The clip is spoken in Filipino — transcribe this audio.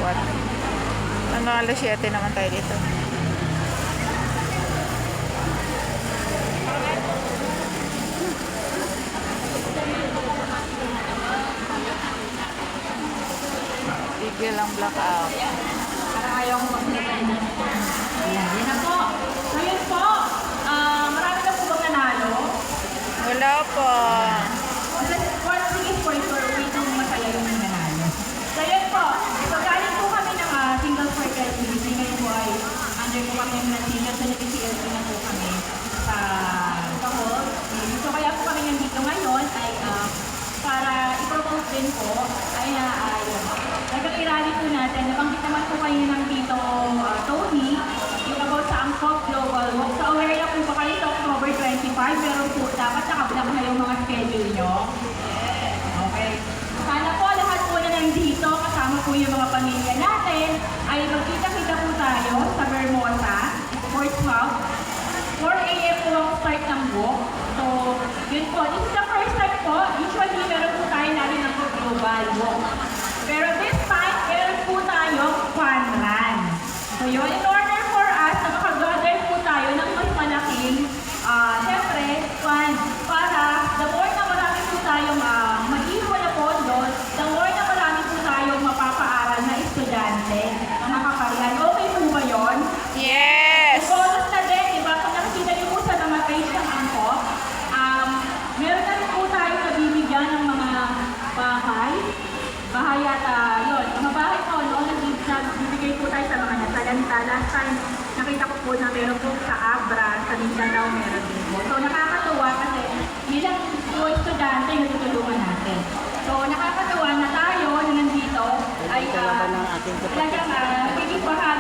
bawat. Ano, alas 7 naman tayo dito. Tigil ang blackout. Para ayaw ko magpunta na. Ayan, yan na po. Ngayon po, marami na po bang nanalo? Wala pa. One thing is for sure, wait nung masaya yung nanalo. So yun po, ito galing po kami ng single for LPC. Ngayon po ay under po kami ng single sa nag-CLP na po kami sa Kahol. So kaya po kami nandito ngayon ay para i-propose din po ay nagkakirali po natin. Nabanggit naman po kayo ng dito Tony yung about sa Angkop Global Walk. So aware na po ba kayo sa October 25? Pero po dapat nakablock na yung mga schedule nyo. Okay. Sana po lahat po na nandito kasama po yung mga pamilya natin ay magkita-kita po tayo sa Bermosa, Portsmouth. 4 AM po ang start ng walk. So, yun po. This is the first time po. Usually, meron po tayo natin ng global walk. Pero this time, meron po tayong fun run. So, yun. In order for us na makagather po tayo ng mas malaking, syempre, fun. Para the more na marami po tayong mag-iho na pondo, the more na marami po tayong mapapaaral na estudyante, mga kaparian. Okay po ba yun? Yes! Bonus na din, diba? Kung nakikita niyo po sa mga page ng Angkop, meron na rin po tayo nabibigyan ng mga bahay. Bahay at yun, mga bahay po, noon nagbibigay po tayo sa mga natalanta. Last time, nakita ko po na meron po sa Abra, sa Mindanao, meron din po. So nakakatuwa kasi bilang po estudyante, natutulungan natin. So nakakatuwa na tayo na nandito ay talagang magiging bahagi